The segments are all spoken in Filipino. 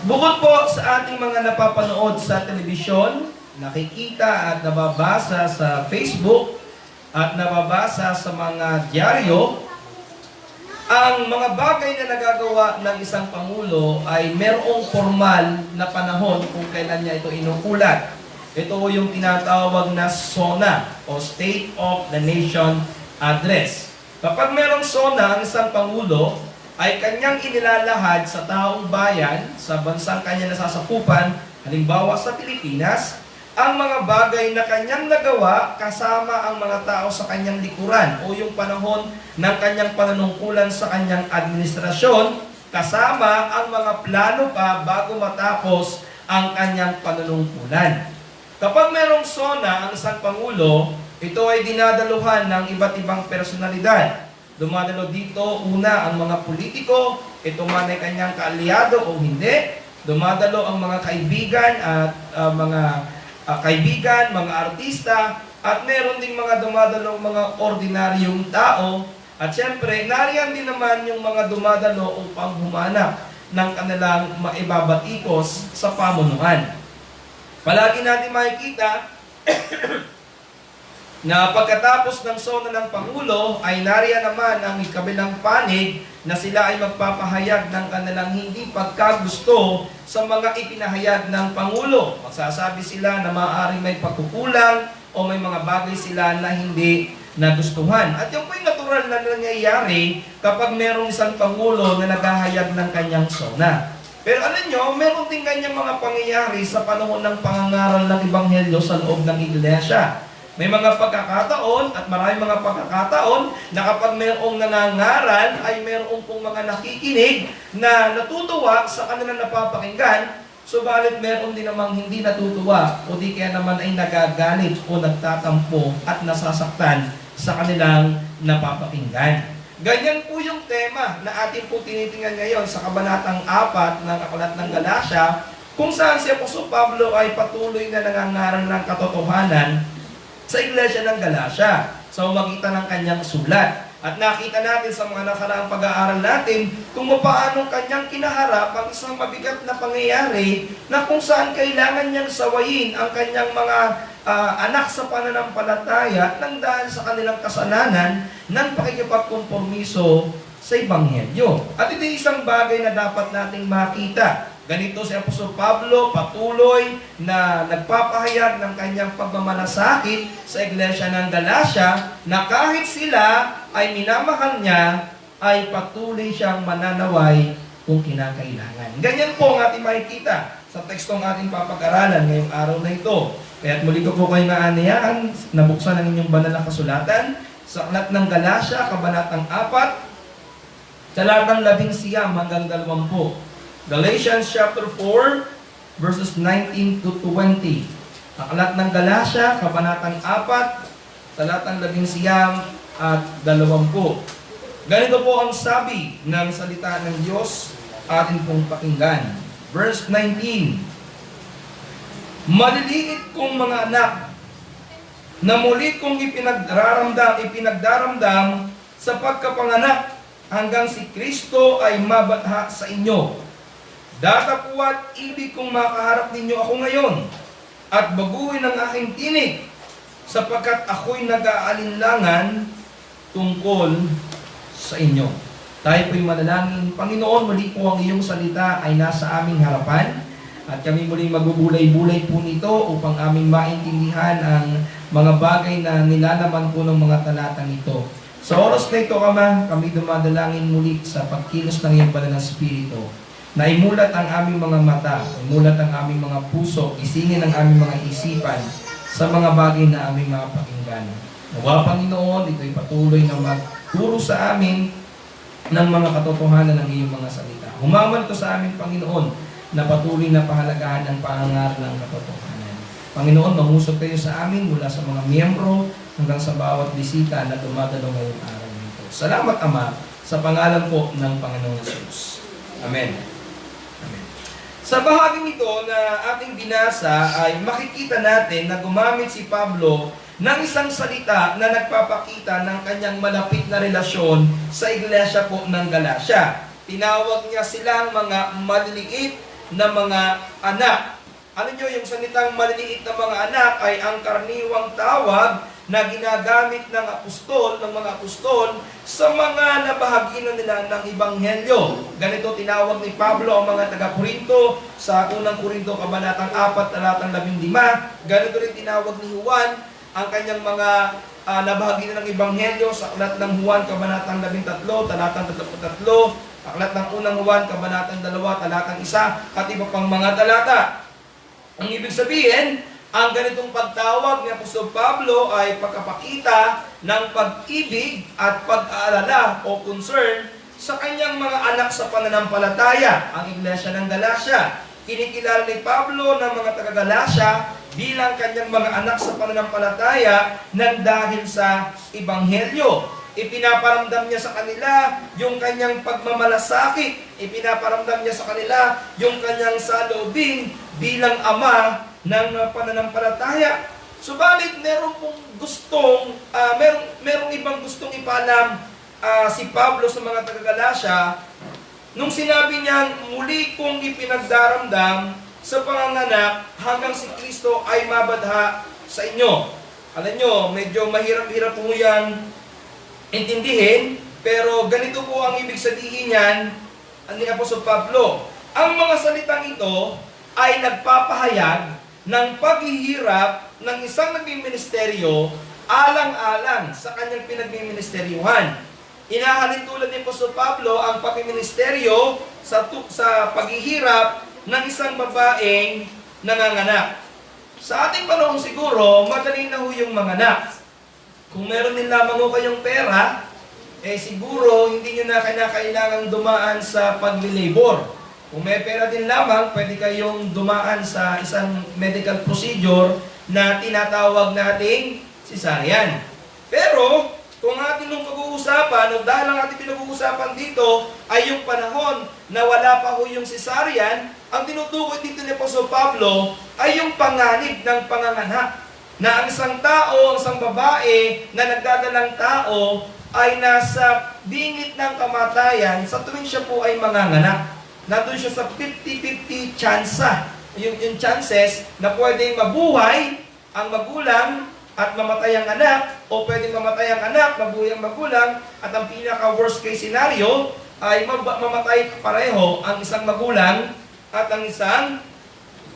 Bukod po sa ating mga napapanood sa telebisyon, nakikita at nababasa sa Facebook at nababasa sa mga dyaryo, ang mga bagay na nagagawa ng isang Pangulo ay merong formal na panahon kung kailan niya ito inuulat. Ito yung tinatawag na SONA o State of the Nation Address. Kapag merong SONA ang isang Pangulo, ay kanyang inilalahad sa taong bayan, sa bansang kanya nasasakupan, halimbawa sa Pilipinas, ang mga bagay na kanyang nagawa kasama ang mga tao sa kanyang likuran o yung panahon ng kanyang panunungkulan sa kanyang administrasyon, kasama ang mga plano pa bago matapos ang kanyang panunungkulan. Kapag merong SONA ang isang Pangulo, ito ay dinadaluhan ng iba't ibang personalidad. Dumadalo dito, una, ang mga politiko, ito man ay kanyang kaalyado o hindi. Dumadalo ang mga kaibigan at mga artista, at meron ding mga dumadalo mga ordinaryong tao. At syempre, nariyan din naman yung mga dumadalo upang humanap ng kanilang maibabatikos sa pamunuan. Palagi natin makikita na pagkatapos ng SONA ng Pangulo ay nariyan naman ang kabilang panig na sila ay magpapahayag ng kanilang hindi pagkagusto sa mga ipinahayag ng Pangulo. Magsasabi sila na maaaring may pagkukulang o may mga bagay sila na hindi nagustuhan. At yung po yung natural na nangyayari kapag merong isang Pangulo na naghahayag ng kanyang SONA. Pero alam nyo, meron din kanyang mga pangyayari sa panahon ng pangangaral ng Ebanghelyo sa loob ng iglesia. May mga pagkakataon at maraming mga pagkakataon na kapag mayroong nangangaral ay mayroong pong mga nakikinig na natutuwa sa kanilang napapakinggan, subalit mayroon din namang hindi natutuwa o di kaya naman ay nagagalit o nagtatampo at nasasaktan sa kanilang napapakinggan. Ganyan po yung tema na atin po tinitingnan ngayon sa Kabanatang 4 ng Aklat ng Galacia, kung saan si Apostol Pablo ay patuloy na nangangaral ng katotohanan sa Iglesia ng Galacia sa umagitan ng kanyang sulat. At nakita natin sa mga nakaraang pag-aaral natin kung paano kanyang kinaharap ang isang mabigat na pangyayari na kung saan kailangan niyang sawayin ang kanyang mga anak sa pananampalataya nang dahil sa kanilang kasalanan ng pakikipagkompromiso sa Ebanghelyo. At ito isang bagay na dapat nating makita. Ganito si Apostol Pablo, patuloy na nagpapahayag ng kanyang pagmamalasakit sa Iglesia ng Galacia na kahit sila ay minamahal niya, ay patuloy siyang mananaway kung kinakailangan. Ganyan po ang ating makikita sa tekstong ating papag-aralan ngayong araw na ito. Kaya't muli ko po kayo naanayaan, nabuksan ang inyong banal na kasulatan sa Aklat ng Galacia, Kabanatang 4, talatang 11 hanggang 20. Galatians chapter 4, verses 19 to 20. Aklat ng Galacia, Kabanatang 4, talatang 11 at 20. Ganito po ang sabi ng salita ng Diyos atin pong pakinggan. Verse 19. Maliliit kong mga anak, na muli kong ipinagdaramdam sa pagkapanganak hanggang si Kristo ay mabatha sa inyo. Datapuat ibig kong makaharap ninyo ako ngayon at baguhin ang aking tinig sapagkat ako'y nag-aalinlangan tungkol sa inyo. Tayo po'y manalangin. Panginoon, muli po ang iyong salita ay nasa aming harapan at kami muling magbubulay-bulay po nito upang aming maintindihan ang mga bagay na nilalaman po ng mga talatang ito. Sa oras na ito, Ama, kami dumadalangin muli sa pagkilos ng iyong banal na Espiritu na imulat ang aming mga mata, imulat ang aming mga puso, isingin ang aming mga isipan sa mga bagay na aming mga pakinggan. Nawa, Panginoon, ito'y patuloy na magturo sa amin ng mga katotohanan ng iyong mga salita. Humaman ito sa amin, Panginoon, na patuloy na pahalagahan ang pangangaral ng katotohanan. Panginoon, mangusap kayo sa amin mula sa mga miyembro hanggang sa bawat bisita na dumadalo ngayong araw nito. Salamat, Ama, sa pangalan po ng Panginoong Jesus. Amen. Amen. Sa bahaging ito na ating binasa ay makikita natin na gumamit si Pablo ng isang salita na nagpapakita ng kanyang malapit na relasyon sa iglesia po ng Galacia. Tinawag niya silang mga maliliit na mga anak. Ano nyo, yung salitang maliliit na mga anak ay ang karaniwang tawag na ginagamit ng mga apostol sa mga nabahaginan nila ng Ebanghelyo. Ganito tinawag ni Pablo ang mga taga-Korinto sa unang Korinto, kabanatang 4, talatang 15. Ganito rin tinawag ni Juan ang kanyang mga nabahaginan ng Ebanghelyo sa aklat ng Juan, kabanatang 13, talatang 33, aklat ng unang Juan, kabanatang 2, talatang 1, at iba pang mga talata. Ang ibig sabihin, ang ganitong pagtawag ni Apostol Pablo ay pagkapakita ng pag-ibig at pag-aalala o concern sa kanyang mga anak sa pananampalataya, ang Iglesia ng Galacia. Kinikilala ni Pablo ng mga taga-Galacia bilang kanyang mga anak sa pananampalataya nang dahil sa Ebanghelyo. Ipinaparamdam niya sa kanila yung kanyang pagmamalasakit. Ipinaparamdam niya sa kanila yung kanyang saloobin bilang ama ng pananampalataya. Subalit merong ibang gustong ipaalam si Pablo sa mga taga-Galacia nung sinabi niyang, muli kong ipinagdaramdam sa panganganak hanggang si Kristo ay mabadha sa inyo. Alam nyo, medyo mahirap-hirap po yan intindihin, pero ganito po ang ibig sabihin niyan ni Apostol Pablo. Ang mga salitang ito ay nagpapahayag ng paghihirap ng isang nagmiministeryo alang-alang sa kanyang pinagmiministeryuhan. Inahalin tulad ni Apostol Pablo ang pagmiministeryo sa paghihirap ng isang babaeng nanganganak. Sa ating panahon siguro, madali na ho yung manganak. Kung meron din lamang ho kayong pera, siguro hindi nyo na kailangang dumaan sa pagli-labor. Kung may pera din lamang, pwede kayong dumaan sa isang medical procedure na tinatawag nating cesarean. Pero, kung ating nung pag-uusapan, o dahil ang ating pinag-uusapan dito ay yung panahon na wala pa ho yung cesarean, ang tinutukoy dito ni Apostol Pablo ay yung panganib ng panganganak. Na ang isang tao, ang isang babae na nagdadalang tao ay nasa bingit ng kamatayan sa tuwing siya po ay manganganak. Nandun siya sa 50-50 chance. Yung chances na pwedeng mabuhay ang magulang at mamatay ang anak, o pwedeng mamatay ang anak, mabuhay ang magulang, at ang pinaka-worst case scenario ay mamatay pareho ang isang magulang at ang isang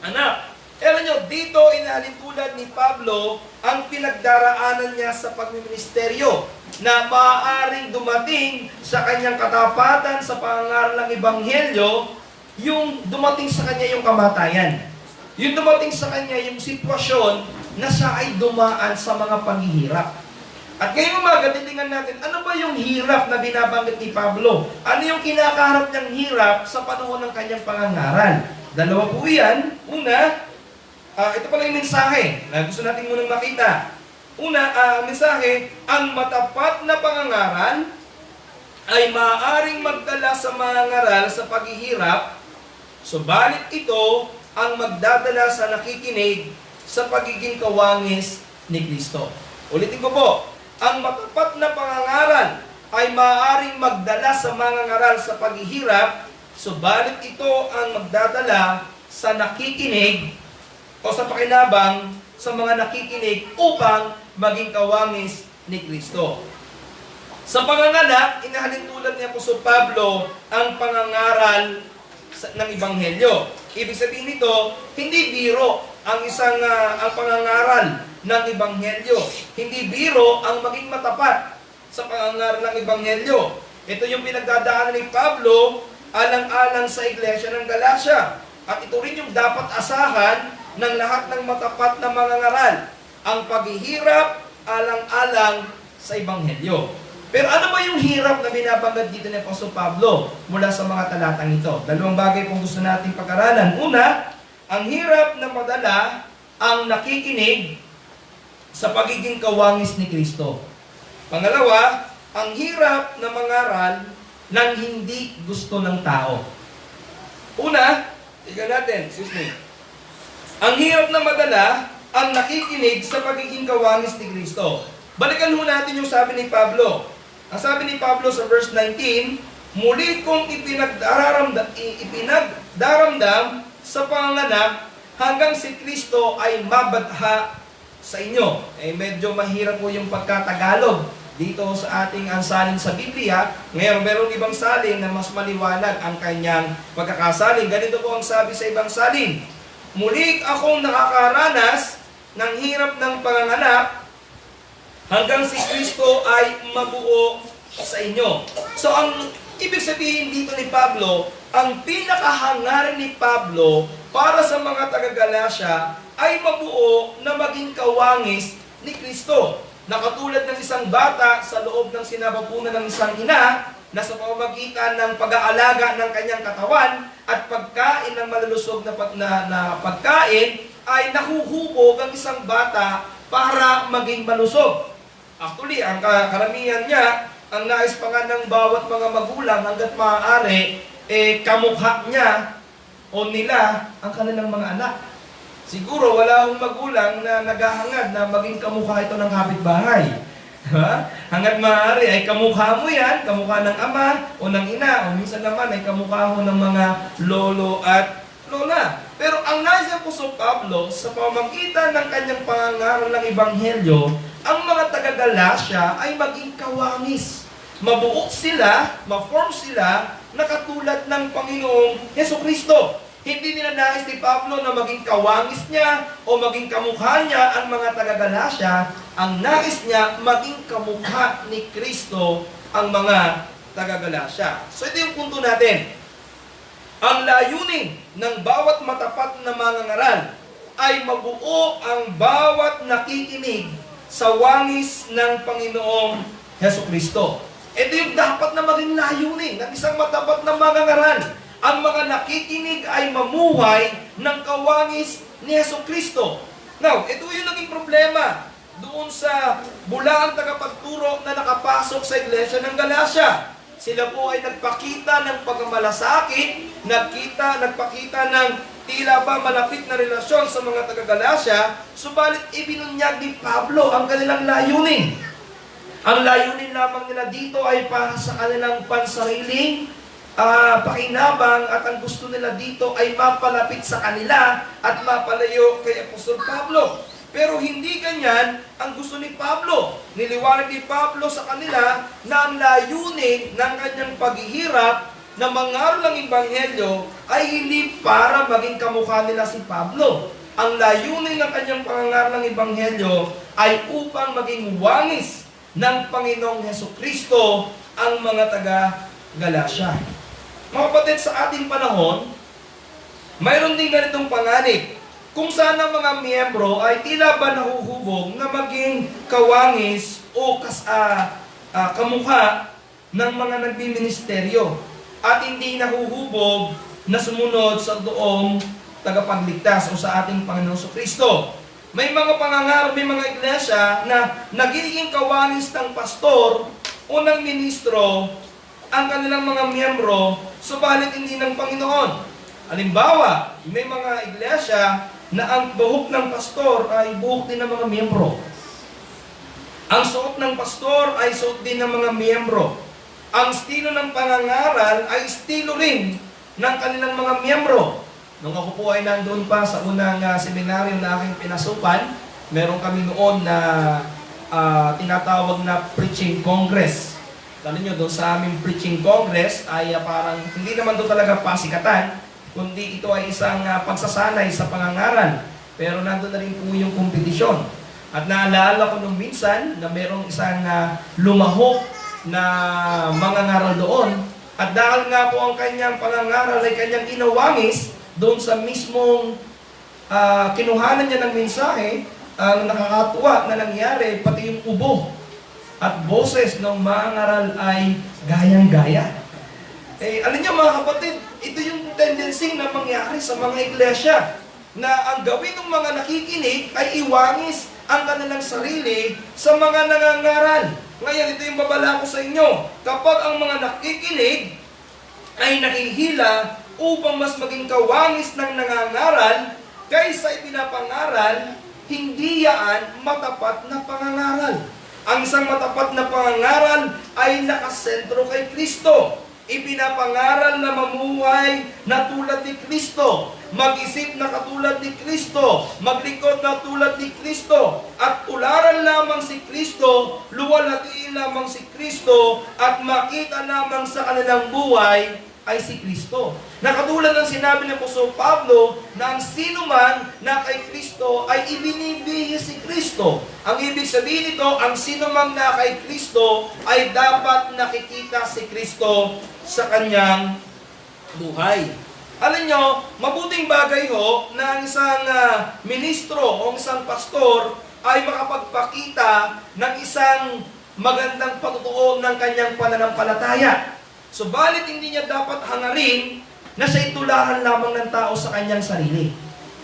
anak. Alam nyo, dito inalin tulad ni Pablo ang pinagdaraanan niya sa pagmiministeryo na maaaring dumating sa kanyang katapatan sa pangangaral ng Ebanghelyo, yung dumating sa kanya yung kamatayan. Yung dumating sa kanya yung sitwasyon na siya ay dumaan sa mga paghihirap. At ngayong umaga, titingnan natin, ano ba yung hirap na binabanggit ni Pablo? Ano yung kinakaharap niyang hirap sa panahon ng kanyang pangangaral? Dalawa po yan. Una, ito pala yung mensahe na gusto natin munang makita. Una, mensahe, ang matapat na pangangaral ay maaaring magdala sa mangangaral sa paghihirap, subalit ito ang magdadala sa nakikinig sa pagiging kawangis ni Kristo. Ulitin ko po, ang matapat na pangangaral ay maaaring magdala sa mangangaral sa paghihirap, subalit ito ang magdadala sa nakikinig o sa pakinabang sa mga nakikinig upang maging kawangis ni Kristo. Sa panganganak, inahalin tulad ni Apostol Pablo ang pangangaral ng Ebanghelyo. Ibig sabihin nito, hindi biro ang ang pangangaral ng Ebanghelyo. Hindi biro ang maging matapat sa pangangaral ng Ebanghelyo. Ito yung pinagdadaanan ni Pablo alang-alang sa Iglesia ng Galacia. At ito rin yung dapat asahan ng lahat ng matapat na mangangaral, ang paghihirap alang-alang sa Ebanghelyo. Pero ano ba yung hirap na binabanggit dito ni Apostol Pablo mula sa mga talatang ito? Dalawang bagay kung gusto nating pag-aralan. Una, ang hirap na madala ang nakikinig sa pagiging kawangis ni Kristo. Pangalawa, ang hirap na mangaral ng hindi gusto ng tao. Una, tignan natin, ang hirap na madala ang nakikinig sa pagiging kawangis ni Kristo. Balikan ho natin yung sabi ni Pablo. Ang sabi ni Pablo sa verse 19, Muli kong ipinagdaramdam sa panganganak hanggang si Kristo ay mabadha sa inyo. Medyo mahirap po yung pagkatagalog dito sa ating salin sa Biblia. Ngayon, meron ibang salin na mas maliwanag ang kanyang pagkakasalin. Ganito po ang sabi sa ibang salin. Muli akong nakakaranas ng hirap ng panganganak hanggang si Kristo ay mabuo sa inyo. So, ang ibig sabihin dito ni Pablo, ang pinakahangarin ni Pablo para sa mga taga-Galacia ay mabuo na maging kawangis ni Kristo. Na katulad ng isang bata sa loob ng sinabapunan ng isang ina, na sa pamamagitan ng pag-aalaga ng kanyang katawan at pagkain ng malulusog na pagkain, ay nahuhubog ang isang bata para maging malusog. Actually, ang karamihan niya, ang nais pa nga ng bawat mga magulang hanggat maaari, kamukha niya o nila ang kanilang mga anak. Siguro wala akong magulang na naghahangad na maging kamukha ito ng kapitbahay. Hanggat maaari ay kamukha mo yan, kamukha ng ama o ng ina, o minsan naman ay kamukha mo ng mga lolo at lola. Pero ang nais ni Apostol Pablo sa pamamagitan ng kanyang pangangaral ng Ebanghelyo, ang mga taga-Galacia ay maging kawangis. Mabuo sila, ma-form sila na katulad ng Panginoong Hesukristo. Hindi nila nais ni Pablo na maging kawangis niya o maging kamukha niya ang mga taga-Galacia. Ang nais niya, maging kamukha ni Kristo ang mga taga-Galacia. So ito yung punto natin. Ang layunin ng bawat matapat na mangangaral ay mabuo ang bawat nakikinig sa wangis ng Panginoong Hesukristo. Ito yung dapat na maging layunin ng isang matapat na mangangaral. Ang mga nakikinig ay mamuhay ng kawangis ni Hesukristo. Now, ito yung naging problema doon sa bulaang tagapagturo na nakapasok sa iglesia ng Galacia. Sila po ay nagpakita ng pagmamalasakit, nagpakita ng tila ba malapit na relasyon sa mga taga-Galacia, subalit ibinunyag ni Pablo ang kanilang layunin. Ang layunin lamang nila dito ay para sa kanilang pansariling pakinabang, at ang gusto nila dito ay mapalapit sa kanila at mapalayo kay Apostol Pablo. Pero hindi ganyan ang gusto ni Pablo. Niliwanag ni Pablo sa kanila na ang layunin ng kanyang paghihirap na mangaral ng Ebanghelyo ay hindi para maging kamukha nila si Pablo. Ang layunin ng kanyang pangangaral ng Ebanghelyo ay upang maging wangis ng Panginoong Hesukristo ang mga taga-Galacia. Mga kapatid, sa ating panahon, mayroon din ganitong panganib. Kung saan ang mga miyembro ay tila ba nahuhubog na maging kawangis o kamukha ng mga nagbiministeryo at hindi nahuhubog na sumunod sa doong tagapagligtas o sa ating Panginoong Kristo. May mga pangangaral, may mga iglesia na nagiging kawangis ng pastor o ng ministro ang kanilang mga miyembro, subalit hindi ng Panginoon. Halimbawa, may mga iglesia na ang buhok ng pastor ay buhok din ng mga miyembro. Ang suot ng pastor ay suot din ng mga miyembro. Ang estilo ng pangangaral ay estilo rin ng kanilang mga miyembro. Nung ako po ay nandun pa sa unang seminaryo na aking pinasukan, meron kami noon na tinatawag na preaching congress. Alam niyo, doon sa aming preaching congress ay parang hindi naman doon talaga pasikatan, kundi ito ay isang pagsasanay sa pangangaral. Pero nandun na rin po yung kompetisyon. At naalala ko nung minsan na merong isang lumahok na mangangaral doon. At dahil nga po ang kanyang pangangaral ay kanyang inawangis doon sa mismong kinuhanan niya ng mensahe, ang nakakatuwa na nangyari, pati yung ubo at boses ng mangangaral ay gayang-gaya. Alam niyo mga kapatid, ito yung tendency na mangyari sa mga iglesia, na ang gawin ng mga nakikinig ay iwangis ang kanilang sarili sa mga nangangaral. Ngayon, ito yung babala ko sa inyo. Kapag ang mga nakikinig ay nakihila upang mas maging kawangis ng nangangaral kaysa ipinapangaral, hindi yan matapat na pangangaral. Ang isang matapat na pangangaral ay nakasentro kay Kristo. Ipinapangaral na mamuhay na tulad ni Kristo, mag-isip na katulad ni Kristo, maglingkod na tulad ni Kristo, at tularan lamang si Kristo, luwalhatiin lamang si Kristo, at makita lamang sa kanilang buhay ay si Kristo. Nakatulad ng sinabi ni Apostol Pablo na ang sino man na kay Kristo ay ibinibihis si Kristo. Ang ibig sabihin nito, ang sino man na kay Kristo ay dapat nakikita si Kristo sa kanyang buhay. Alam nyo, mabuting bagay ho na ang isang ministro o isang pastor ay makapagpakita ng isang magandang patutuo ng kanyang pananampalataya. Subalit hindi niya dapat hangarin na siya itularan lamang ng tao sa kanyang sarili.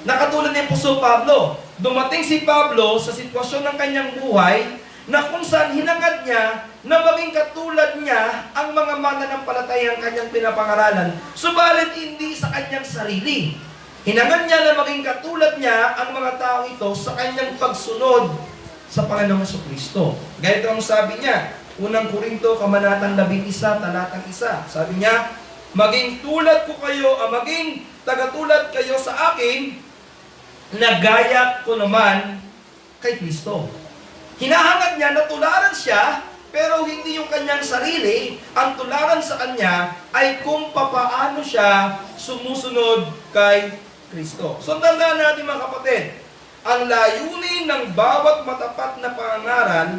Nakatulad ni Apostol Pablo, dumating si Pablo sa sitwasyon ng kanyang buhay na kung saan hinangad niya na maging katulad niya ang mga mananampalatayang kanyang pinapangaralan, subalit hindi sa kanyang sarili. Hinangad niya na maging katulad niya ang mga tao ito sa kanyang pagsunod sa Panginoong Jesucristo. Ganito ang sabi niya, Unang Korinto, Kabanatang 11, talatang 1. Sabi niya, maging tulad ko kayo, maging tagatulad kayo sa akin, na gaya ko naman kay Kristo. Hinahangad niya na tularan siya, pero hindi yung kanyang sarili. Ang tularan sa kanya ay kung papaano siya sumusunod kay Kristo. So tandaan natin mga kapatid, ang layunin ng bawat matapat na pangangaral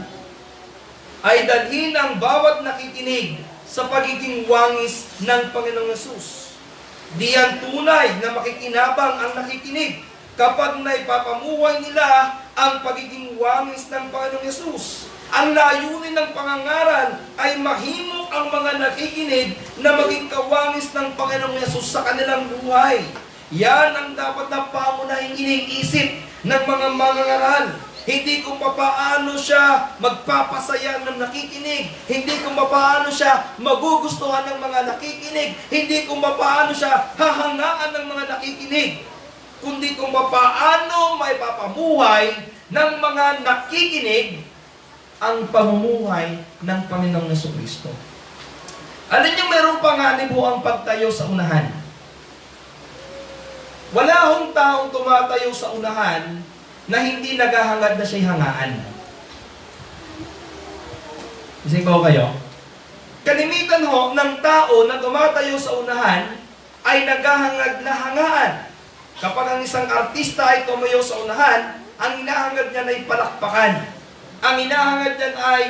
ay dalhin ang bawat nakikinig sa pagiging wangis ng Panginoong Yesus. Diyan tunay na makikinabang ang nakikinig kapag naipapamuhay nila ang pagiging wangis ng Panginoong Yesus. Ang layunin ng pangangaral ay mahimok ang mga nakikinig na maging kawangis ng Panginoong Yesus sa kanilang buhay. Yan ang dapat na pamunahing iniisip ng mga mangangaral. Hindi kung papaano siya magpapasaya ng nakikinig. Hindi kung papaano siya magugustuhan ng mga nakikinig. Hindi kung papaano siya hahangaan ng mga nakikinig. Kundi kung papaano may papamuhay ng mga nakikinig ang pamumuhay ng Panginoong Jesucristo. Alam niyo, mayroong panganib ho ang pagtayo sa unahan. Wala hong taong tumatayo sa unahan na hindi naghahangad na siya'y hangaan. Isip ko kayo? Kalimitan ho ng tao na tumatayo sa unahan ay naghahangad na hangaan. Kapag ang isang artista ay tumayo sa unahan, ang hinahangad niya ay palakpakan. Ang hinahangad niya ay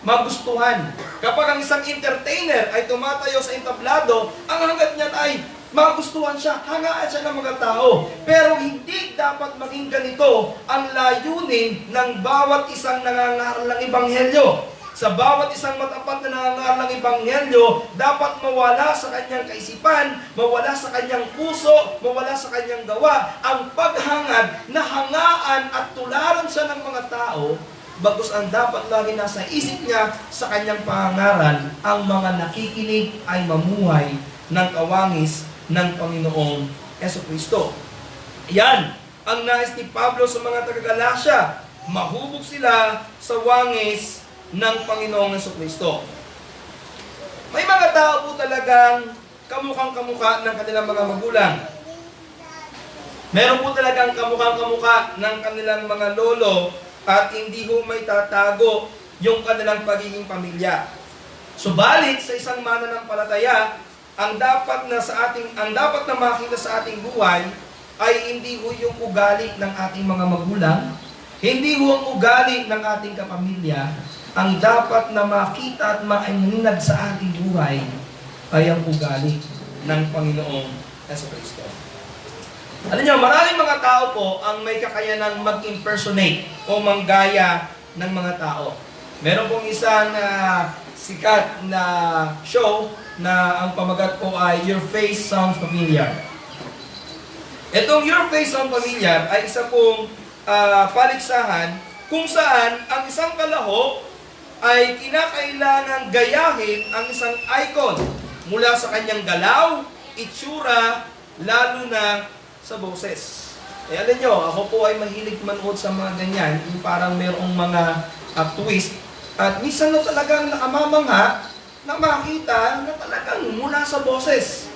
magustuhan. Kapag ang isang entertainer ay tumatayo sa entablado, ang hangad niya ay magustuhan siya, hangaan siya ng mga tao. Pero hindi dapat maging ganito ang layunin ng bawat isang nangangaral ng Ebanghelyo. Sa bawat isang matapat na nangangaral ng Ebanghelyo, dapat mawala sa kanyang kaisipan, mawala sa kanyang puso, mawala sa kanyang gawa, ang paghangad na hangaan at tularan siya ng mga tao, bagkus ang dapat lagi nasa isip niya sa kanyang pangangaral, ang mga nakikinig ay mamuhay ng kawangis ng Panginoong Jesucristo. Yan ang nais ni Pablo sa mga taga-Galacia. Mahubog sila sa wangis ng Panginoong Jesucristo. May mga tao po talagang kamukhang-kamukha ng kanilang mga magulang. Meron po talagang kamukhang-kamukha ng kanilang mga lolo at hindi ho may tatago yung kanilang pagiging pamilya. Subalit sa isang mananampalataya, ang dapat na makita sa ating buhay ay hindi ho yung ugali ng ating mga magulang, hindi ho ang ugali ng ating kapamilya. Ang dapat na makita at mainunad sa ating buhay ay ang ugali ng Panginoong Jesucristo. Alam niyo, maraming mga tao po ang may kakayanang mag-impersonate o manggaya ng mga tao. Meron pong isang sikat na show na ang pamagat po ay Your Face Sounds Familiar. Itong Your Face Sounds Familiar ay isa pong paligsahan kung saan ang isang kalahok ay kinakailangang gayahin ang isang icon mula sa kanyang galaw, itsura, lalo na sa boses. Eh alam nyo, ako po ay mahilig manood sa mga ganyan, yung parang mayroong mga twist. At minsan no talagang nakamamangha na makita na talagang mula sa boses,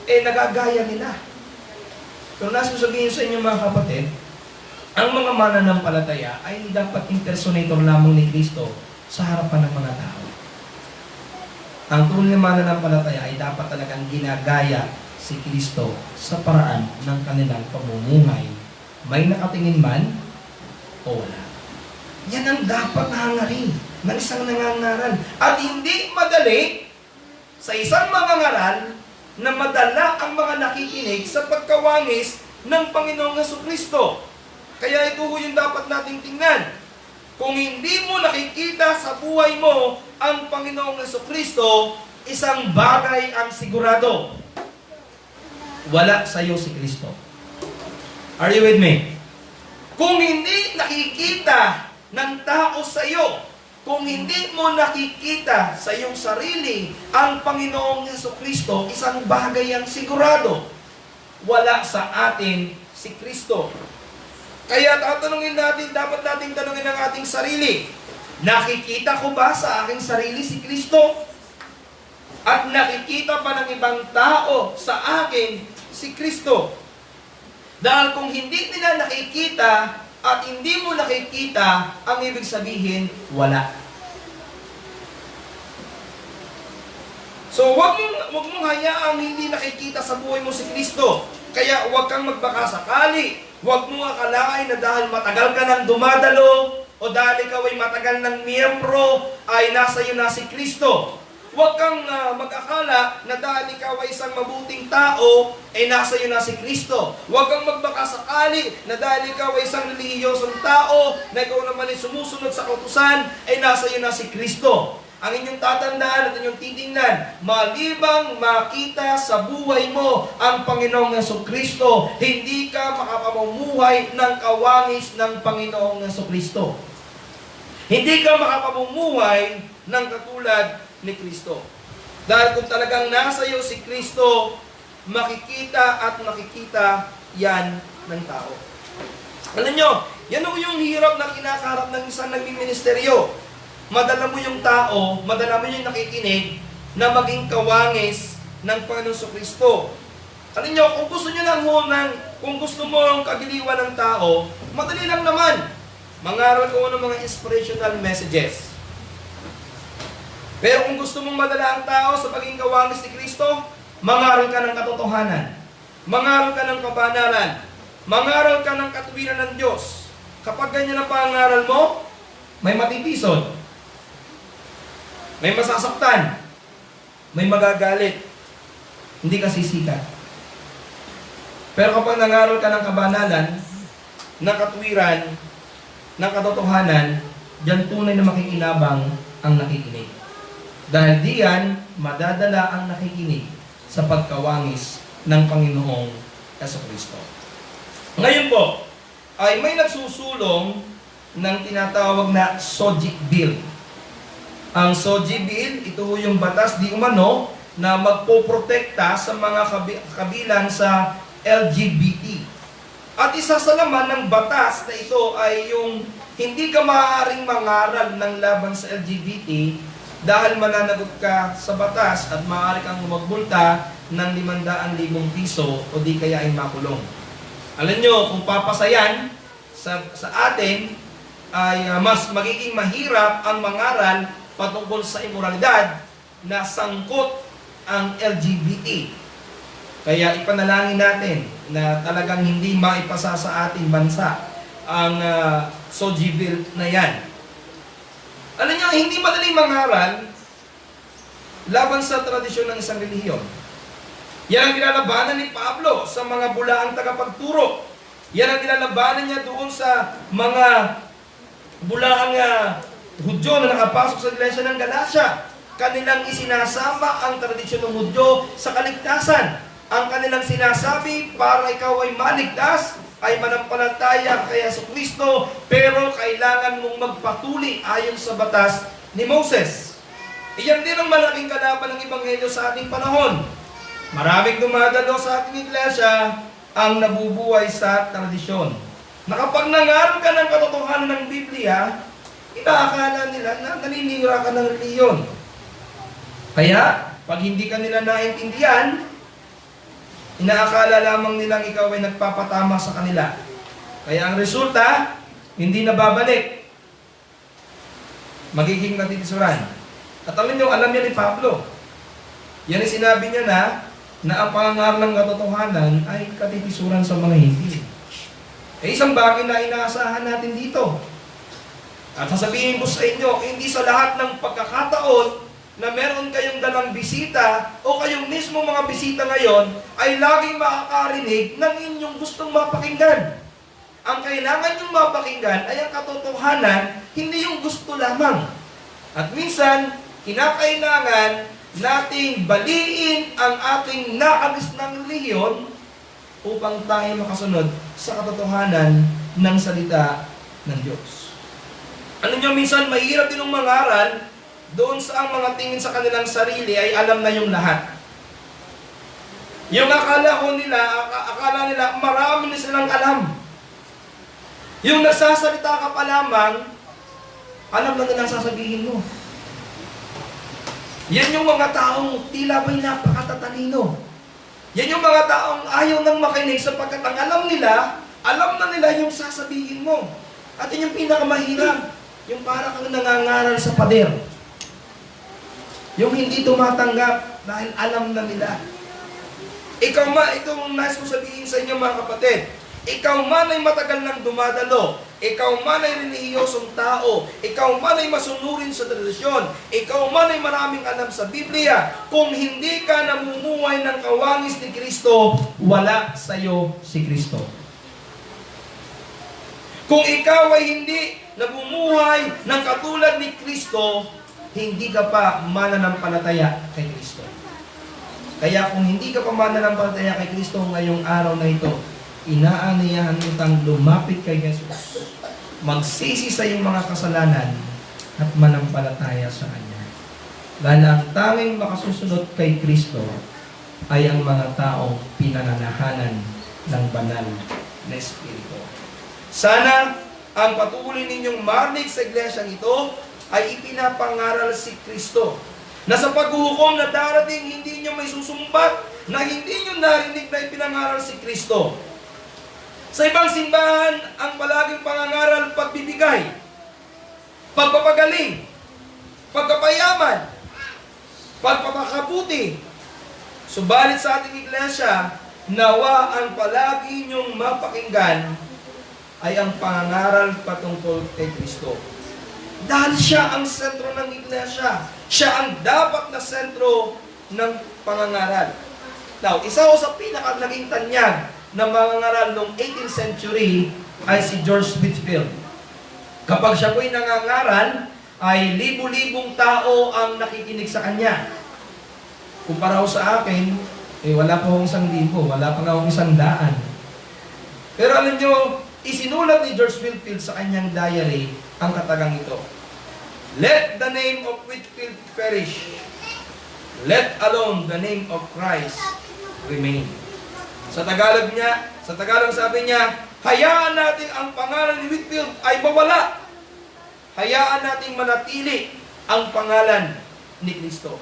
nagagaya nila. Pero nasa sabihin sa inyo mga kapatid, ang mga mananampalataya ay dapat impersonator lamang ni Kristo sa harapan ng mga tao. Ang tunay na mananampalataya ay dapat talagang ginagaya si Kristo sa paraan ng kanilang pamumuhay. May nakatingin man o wala. Yan ang dapat hangarin ng isang nangangaral. At hindi madali sa isang mangangaral na madala ang mga nakikinig sa pagkawangis ng Panginoong Jesucristo. Kaya ito yung dapat nating tingnan. Kung hindi mo nakikita sa buhay mo ang Panginoong Jesucristo, isang bagay ang sigurado. Wala sa iyo si Kristo. Are you with me? Kung hindi nakikita ng tao sa iyo, kung hindi mo nakikita sa iyong sarili ang Panginoong Jesucristo, isang bagay ang sigurado. Wala sa atin si Kristo. Kaya tatanungin natin, dapat nating tanungin ang ating sarili. Nakikita ko ba sa aking sarili si Kristo? At nakikita ba ng ibang tao sa akin si Kristo? Dahil kung hindi nila nakikita at hindi mo nakikita, ang ibig sabihin, wala. So, wag mong hayaang hindi nakikita sa buhay mo si Kristo. Kaya wag kang magbakasakali. Huwag mo akalain na dahil matagal ka nang dumadalo o dahil ikaw ay matagal ng miyembro ay nasa iyo na si Kristo. Huwag kang mag-akala na dahil ikaw ay isang mabuting tao ay nasa iyo na si Kristo. Huwag kang magbakasakali na dahil ikaw ay isang relihiyosong tao na ikaw naman ay sumusunod sa kautusan ay nasa iyo na si Kristo. Ang inyong tatandaan at inyong titingnan, malibang makita sa buhay mo ang Panginoong Jesucristo, hindi ka makapamumuhay ng kawangis ng Panginoong Jesucristo. Hindi ka makapamumuhay ng katulad ni Kristo. Dahil kung talagang nasa iyo si Kristo, makikita at makikita yan ng tao. Alam nyo, yan yung hirap na kinakaharap ng isang nagmiministeryo. Madala mo yung tao, madala mo yung nakikinig na maging kawangis ng Panginoong Kristo. Alam nyo, kung gusto nyo lang kung gusto mo ang kagiliwan ng tao, madali lang naman. Mangaral ko ng mga inspirational messages. Pero kung gusto mong madala ang tao sa pagiging kawangis ni Kristo, mangaral ka ng katotohanan. Mangaral ka ng kabanalan. Mangaral ka ng katuwiran ng Diyos. Kapag ganyan ang pangaral mo, may matitisod. May masasaktan, may magagalit, hindi ka sisikat. Pero kapag nangaral ka ng kabanalan, ng katwiran, ng katotohanan, diyan tunay na makikinabang ang nakikinig. Dahil diyan, madadala ang nakikinig sa pagkawangis ng Panginoong Jesucristo. Ngayon po, ay may nagsusulong ng tinatawag na Soji Bill. Ang Soji Bill, ito yung batas di umano na magpoprotekta sa mga kabilang sa LGBT. At isa sa laman ng batas na ito ay yung hindi ka maaaring mangaral ng laban sa LGBT dahil mananagot ka sa batas at maaari kang magbulta ng 500,000 piso o di kaya ay makulong. Alam nyo, kung papasayan sa atin ay mas magiging mahirap ang mangaral patungkol sa imoralidad na sangkot ang LGBT. Kaya ipanalangin natin na talagang hindi maipasa sa ating bansa ang Soji Bill na yan. Alam niyo, hindi madaling mangaral laban sa tradisyon ng isang relihiyon. Yan ang kinalabanan ni Pablo sa mga bulaang tagapagturo. Yan ang kinalabanan niya doon sa mga bulaang Hudyo na nakapasok sa iglesia ng Galacia. Kanilang isinasama ang tradisyon ng Hudyo sa kaligtasan. Ang kanilang sinasabi, para ikaw ay maligtas, ay manampalataya kay Jesucristo, pero kailangan mong magpatuli ayon sa batas ni Moses. Iyan din ang malaking kalaban ng Ebanghelyo sa ating panahon. Maraming dumadalo sa ating iglesia ang nabubuhay sa tradisyon. Na kapag nangaral ka ng katotohanan ng Biblia, inaakala nila na naninira ka ng reliyon. Kaya, pag hindi ka nila naintindihan, inaakala lamang nilang ikaw ay nagpapatama sa kanila. Kaya ang resulta, hindi na babalik. Magiging natitisuran. At alam yan ni Pablo. Yan ay sinabi niya na ang pangangaral ng katotohanan ay katitisuran sa mga hindi. Isang bagay na inaasahan natin dito. At sasabihin ko sa inyo, hindi sa lahat ng pagkakataon na meron kayong dalang bisita o kayong mismo mga bisita ngayon ay laging makakarinig ng inyong gustong mapakinggan. Ang kailangan nyong mapakinggan ay ang katotohanan, hindi yung gusto lamang. At minsan, kinakailangan nating baliin ang ating naagis ng relihiyon upang tayo makasunod sa katotohanan ng salita ng Diyos. Ano nyo, minsan mahirap din ang mangaral doon sa ang mga tingin sa kanilang sarili ay alam na yung lahat. Yung akala nila marami na silang alam. Yung nagsasalita ka pa lamang, alam na nilang sasabihin mo. Yan yung mga taong tila ba'y napakatatalino. Yan yung mga taong ayaw nang makinig sapagkat ang alam na nila yung sasabihin mo. At yun yung pinakamahirap, yung para kang nangangaral sa pader. Yung hindi tumatanggap dahil alam na nila. Itong nais ko sabihin sa inyo mga kapatid, ikaw man ay matagal nang dumadalo, ikaw man ay relihiyosong tao, ikaw man ay masunurin sa tradisyon, ikaw man ay maraming alam sa Biblia, kung hindi ka namumuhay ng kawangis ni Kristo, wala sa iyo si Kristo. Kung ikaw ay hindi namumuhay ng katulad ni Kristo, hindi ka pa mananampalataya kay Kristo. Kaya kung hindi ka pa mananampalataya kay Kristo ngayong araw na ito, inaaniyahan kitang lumapit kay Jesus, magsisi sa iyong mga kasalanan at manampalataya sa Kanya. Dahil ang tanging makasusunod kay Kristo ay ang mga taong pinananahanan ng banal na Espiritu. Sana ang patuloy ninyong marinig sa iglesyang ito ay ipinapangaral si Kristo, na sa paghuhukom na darating, hindi nyo may susumbat na hindi nyo narinig na ipinangaral si Kristo. Sa ibang simbahan, ang palaging pangangaral, pagbibigay, pagpapagaling, pagpapayaman, pagpapakabuti. Subalit sa ating iglesia, nawa ang palagi nyong mapakinggan ay ang pangangaral patungkol kay Kristo. Dahil siya ang sentro ng iglesia. Siya ang dapat na sentro ng pangangaral. Now, isa ko sa pinaka-naging tanyag na mangangaral noong 18th century ay si George Whitefield. Kapag siya po'y nangangaral, ay libu-libong tao ang nakikinig sa kanya. Kumpara ko sa akin, wala pa akong 1,000, wala pa akong 100. Pero alam nyo, isinulat ni George Whitefield sa kanyang diary ang katagang ito. Let the name of Whitefield perish. Let alone the name of Christ remain. Sa Tagalog sabi niya, hayaan natin ang pangalan ni Whitefield ay mawala. Hayaan natin manatili ang pangalan ni Kristo.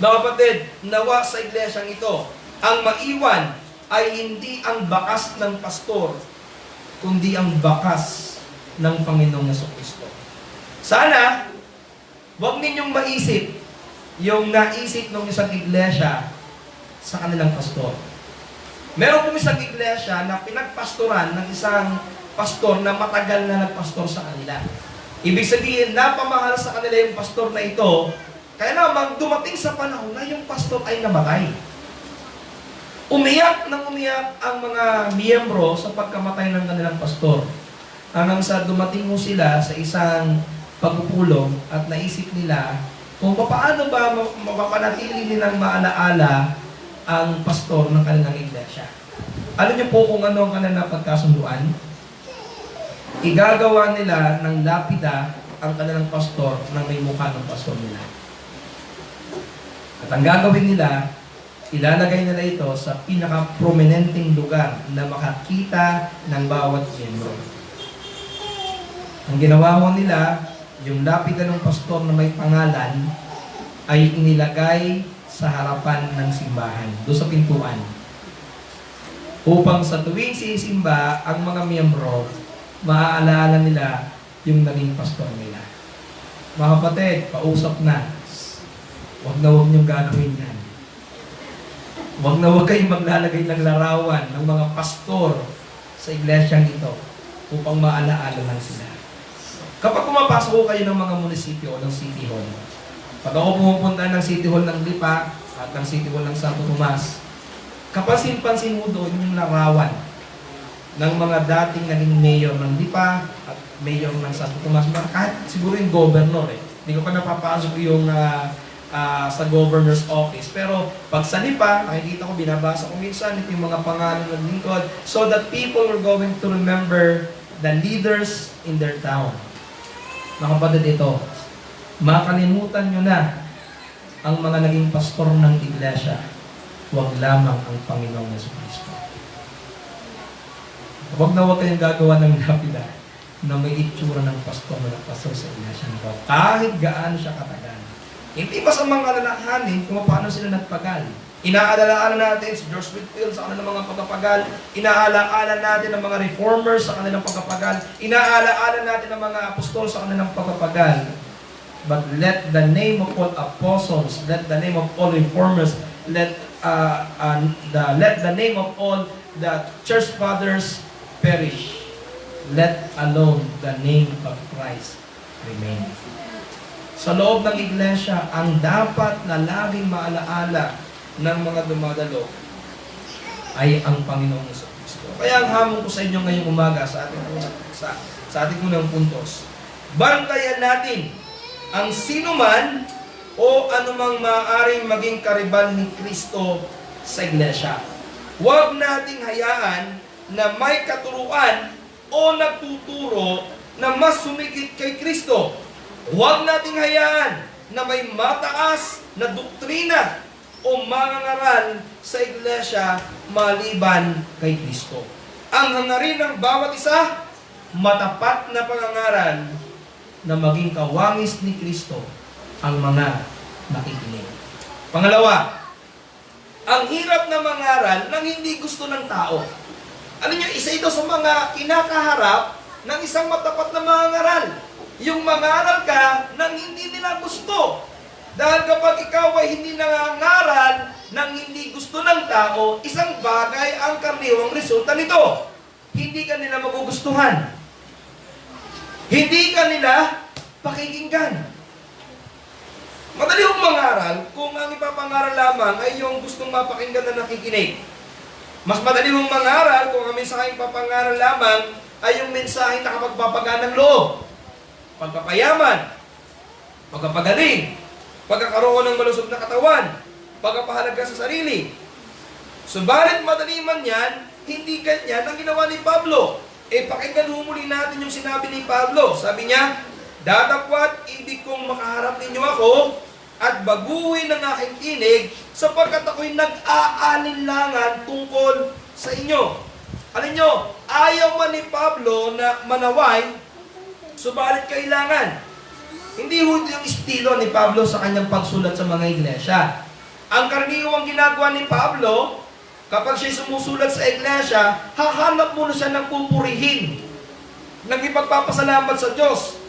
Mga kapatid, nawa sa iglesyang ito, ang maiwan ay hindi ang bakas ng pastor, kundi ang bakas ng Panginoong Jesucristo. Sana, huwag ninyong maisip yung naisip ng isang iglesia sa kanilang pastor. Meron po isang iglesia na pinagpastoran ng isang pastor na matagal na nagpastor sa kanila. Ibig sabihin, napamahal sa kanila yung pastor na ito, kaya naman dumating sa panahon na yung pastor ay namatay. Umiyak ang mga miyembro sa pagkamatay ng kanilang pastor. Hanggang sa dumating mo sila sa isang pagpupulong at naisip nila kung paano ba mapapanatili nilang maalaala ang pastor ng kanilang iglesia. Alam niyo po kung ano ang kanilang pagkasunduan? Igagawa nila ng lapida ang kanilang pastor na may mukha ng pastor nila. At ang gagawin nila, ilalagay nila ito sa pinaka-prominenteng lugar na makakita ng bawat miyembro. Ang ginawa nila, yung lapida ng pastor na may pangalan, ay inilagay sa harapan ng simbahan, doon sa pintuan. Upang sa tuwing sisimba, ang mga miyembro, maaalala nila yung naging pastor nila. Mga kapatid, pausap na. Huwag na huwag niyong gagawin yan. Huwag na huwag kayong maglalagay ng larawan ng mga pastor sa iglesyang ito upang maalaala lang sila. Kapag pumapasok ko kayo ng mga munisipyo o ng City Hall, pag ako pumupunta ng City Hall ng Lipa at ng City Hall ng Santo Tomas, kapansin-pansin mo doon yung larawan ng mga dating naging mayor ng Lipa at mayor ng Santo Tomas. Kahit siguro yung governor Hindi ko pa napapasok yung sa governor's office. Pero pag sa Lipa, nakikita ko, binabasa ko minsan ito yung mga pangalan ng lingkod so that people are going to remember the leaders in their town. Mga kapatid, ito, makalimutan nyo na ang mga naging pastor ng iglesia. Huwag lamang ang Panginoong Jesucristo. Huwag na huwag kayong gagawa ng lapida na may itsura ng pastor na pastor sa iglesia nito. Kahit gaano siya katagal. Hindi pa sa mga lalahanin kung paano sila nagpagal. Inaalala natin si George Whitefield sa kanilang mga pagpapagal. Inaalaala natin ang mga reformers sa kanilang pagpapagal. Inaalaala natin ang mga apostol sa kanilang pagpapagal. But let the name of all apostles, let the name of all reformers, let the name of all the church fathers perish. Let alone the name of Christ remain. Sa loob ng iglesia, ang dapat na laging maalaala ng mga dumadalo ay ang Panginoong Jesucristo. Kaya ang hamon ko sa inyo ngayong umaga sa ating unang puntos, bantayan natin ang sinuman o anumang maaaring maging karibal ni Kristo sa iglesia. Huwag nating hayaan na may katuruan o nagtuturo na mas sumikit kay Kristo. Huwag nating hayaan na may mataas na doktrina o mangangaral sa iglesia maliban kay Kristo. Ang hangarin ng bawat isa, matapat na pangangaral na maging kawangis ni Kristo ang mga nakikinig. Pangalawa, ang hirap na mangaral nang hindi gusto ng tao. Alam niyo, isa ito sa mga kinakaharap ng isang matapat na mangaral. Yung mangaral ka nang hindi nila gusto. Dahil kapag ikaw ay hindi nangangaral nang hindi gusto ng tao, isang bagay ang karaniwang resulta nito. Hindi ka nila magugustuhan. Hindi ka nila pakikinggan. Madali yung mangaral kung ang ipapangaral lamang ay yung gustong mapakinggan na nakikinig. Mas madali mong mangaral kung ang mensaheng papangaral lamang ay yung mensaheng nakapagpapagaan ng loob. Pagpapayaman, pagpapagaling, pagkakaroon ng malusog na katawan, pagpapahalaga sa sarili. Subalit madali man yan, hindi ganyan ang ginawa ni Pablo. Pakinggan muli natin yung sinabi ni Pablo. Sabi niya, "Datapwat ibig kong makaharap ninyo ako at baguhin ang aking tinig sapagkat ako'y nag-aalinlangan tungkol sa inyo." Alam nyo, ayaw man ni Pablo na manaway, subalit kailangan. Hindi yung estilo ni Pablo sa kanyang pagsulat sa mga iglesia. Ang karaniwang ginagawa ni Pablo, kapag siya sumusulat sa iglesia, hahanap muna siya ng pupurihin, ng ipagpapasalamat sa Diyos.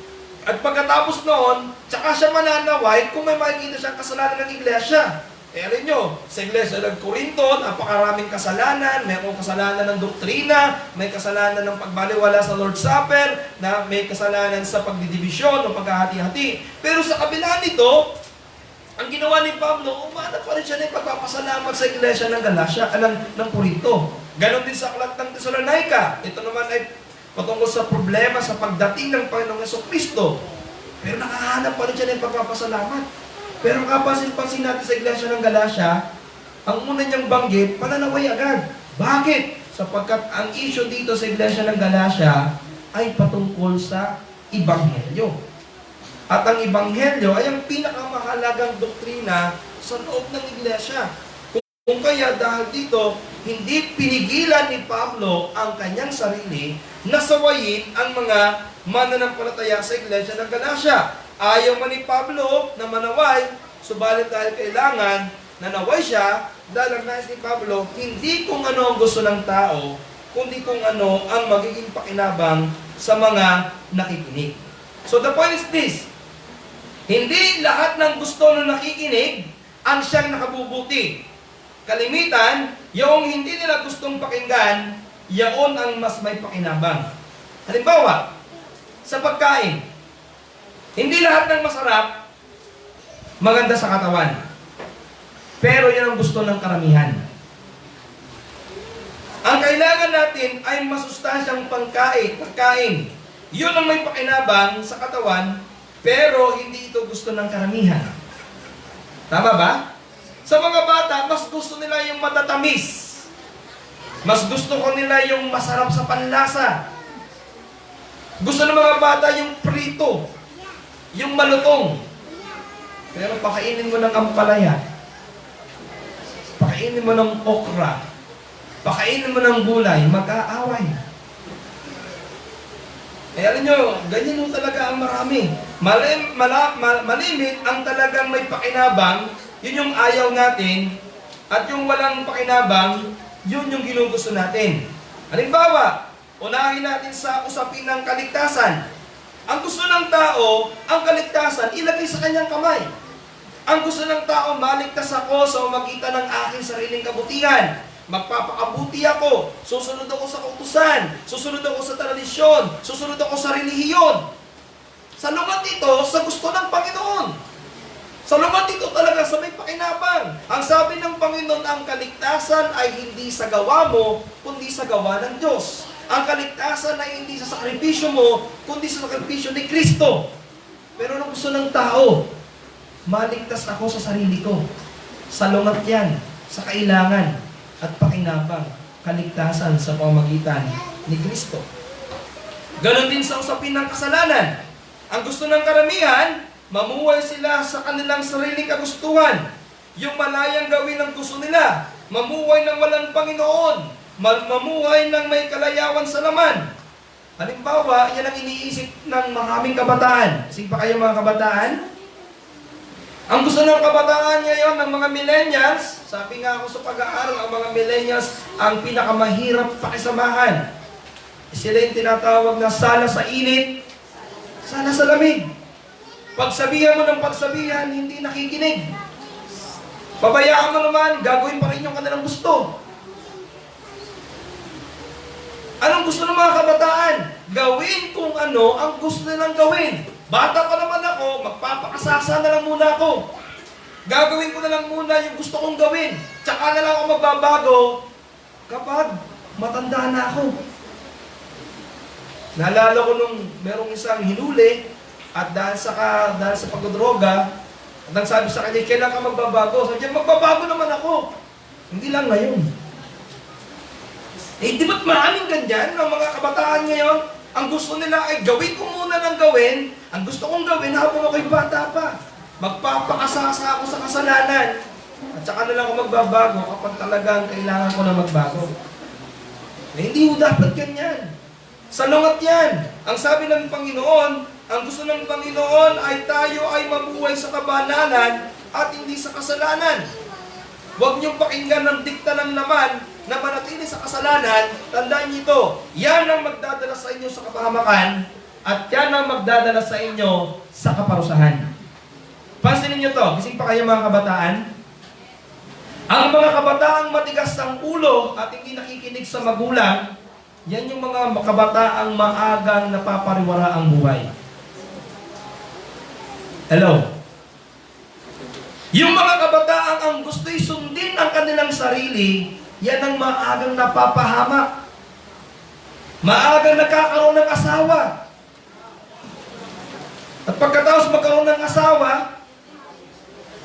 At pagkatapos noon, tsaka siya mananaway kung may makikita siyang kasalanan ng iglesia. Alam nyo, sa iglesia ng Corinto, napakaraming kasalanan, mayroong kasalanan ng doktrina, may kasalanan ng pagbaliwala sa Lord's Supper, na may kasalanan sa pagdidibisyon o paghahati-hati. Pero sa kabila nito, ang ginawa ni Pablo, umanap pa rin siya ng pagpapasalamat sa iglesia ng Galacia, ng Corinto. Ganon din sa aklat ng Thessalonica. Ito naman ay patungkol sa problema sa pagdating ng Panginoong Jesucristo. Pero nakahanap pa rin siya ng pagpapasalamat. Pero kapansin-pansin natin sa iglesia ng Galacia, ang una niyang banggit, pananaway agad. Bakit? Sapagkat ang issue dito sa iglesia ng Galacia ay patungkol sa Ebanghelyo. At ang Ebanghelyo ay ang pinakamahalagang doktrina sa loob ng iglesia. Kung kaya dahil dito, hindi pinigilan ni Pablo ang kanyang sarili na sawayin ang mga mananampalataya sa iglesia ng Galacia. Ayaw man ni Pablo na manaway, Subalit dahil kailangan na naway siya, dahil ang nais ni Pablo, hindi kung ano ang gusto ng tao, kundi kung ano ang magiging pakinabang sa mga nakikinig. So the point is this, hindi lahat ng gusto ng nakikinig ang siyang nakabubuti. Kalimitan, yung hindi nila gustong pakinggan, yaon ang mas may pakinabang. Halimbawa, sa pagkain, hindi lahat ng masarap maganda sa katawan. Pero yan ang gusto ng karamihan. Ang kailangan natin ay masustansyang pagkain. Yun ang may pakinabang sa katawan, pero hindi ito gusto ng karamihan. Tama ba? Sa mga bata, mas gusto nila yung matatamis. Mas gusto ko nila yung masarap sa panlasa. Gusto ng mga bata yung prito, yung malutong. Pero pakainin mo ng ampalaya, pakainin mo ng okra, pakainin mo ng gulay, mag-aaway. Eh alam nyo, ganyan yung talaga ang marami. Malimit ang talagang may pakinabang, yun yung ayaw natin, at yung walang pakinabang, yun yung ginugusto natin. Halimbawa, unahin natin sa usapin ng kaligtasan. Ang gusto ng tao, ang kaligtasan, ilagay sa kanyang kamay. Ang gusto ng tao, maligtas ako sa magitan ng aking sariling kabutihan. Magpapakabuti ako, susunod ako sa kautusan, susunod ako sa tradisyon, susunod ako sa relihiyon. Salungat ito sa gusto ng Panginoon. Salungat ito talaga sa may pakinabang. Ang sabi ng Panginoon, ang kaligtasan ay hindi sa gawa mo, kundi sa gawa ng Diyos. Ang kaligtasan ay hindi sa sakripisyo mo, kundi sa sakripisyo ni Kristo. Pero ang gusto ng tao, maligtas ako sa sarili ko. Salungat yan sa kailangan at pakinabang, kaligtasan sa pamamagitan ni Kristo. Ganon din sa usapin ng kasalanan. Ang gusto ng karamihan, mamuhay sila sa kanilang sariling kagustuhan. Yung malayang gawin ang gusto nila. Mamuhay ng walang Panginoon. Mamuhay ng may kalayawan sa laman. Halimbawa, yan ang iniisip ng maraming kabataan. Sige pa kayo mga kabataan? Ang gusto ng kabataan ngayon, ng mga millennials, sabi nga ako sa pag-aaral, ang mga millennials ang pinakamahirap pakisamahan. Sila yung tinatawag na sala sa init, sala sa lamig. Pagsabihan mo ng pagsabihan, hindi nakikinig. Pabayaan mo naman, gagawin pa rin yung kanilang gusto. Anong gusto ng mga kabataan? Gawin kung ano ang gusto nilang gawin. Bata pa naman ako, magpapakasasa na lang muna ako. Gagawin ko na lang muna yung gusto kong gawin. Tsaka na lang ako magbabago kapag matanda na ako. Naalala ko nung merong isang hinuli at dahil sa pagdodroga, at nang sabi sa kanya, kailan ka magbabago? Sabi niya, magbabago naman ako. Hindi lang ngayon. Eh, di ba't maraming ganyan ng mga kabataan ngayon? Ang gusto nila ay gawin ko muna ng gawin. Ang gusto kong gawin habang ako'y bata pa. Magpapakasasa ako sa kasalanan. At saka na lang ako magbabago kapag talagang kailangan ko na magbago. Eh, hindi mo dapat ganyan. Salungat yan. Ang sabi ng Panginoon, ang gusto ng Panginoon ay tayo ay mabuhay sa kabanalan at hindi sa kasalanan. Huwag niyong pakinggan ng dikta ng laman na manatili sa kasalanan. Tandaan niyo ito, yan ang magdadala sa inyo sa kapahamakan at yan ang magdadala sa inyo sa kaparusahan. Pansinin niyo to, gising pa kayo mga kabataan. Ang mga kabataang matigas ang ulo at hindi nakikinig sa magulang, yan yung mga kabataang maagang napapariwara ang buhay. Hello? Yung mga kabataang ang gusto'y sundin ang kanilang sarili, yan ang maagang napapahamak. Maagang nakakaroon ng asawa. At pagkatapos magkaroon ng asawa,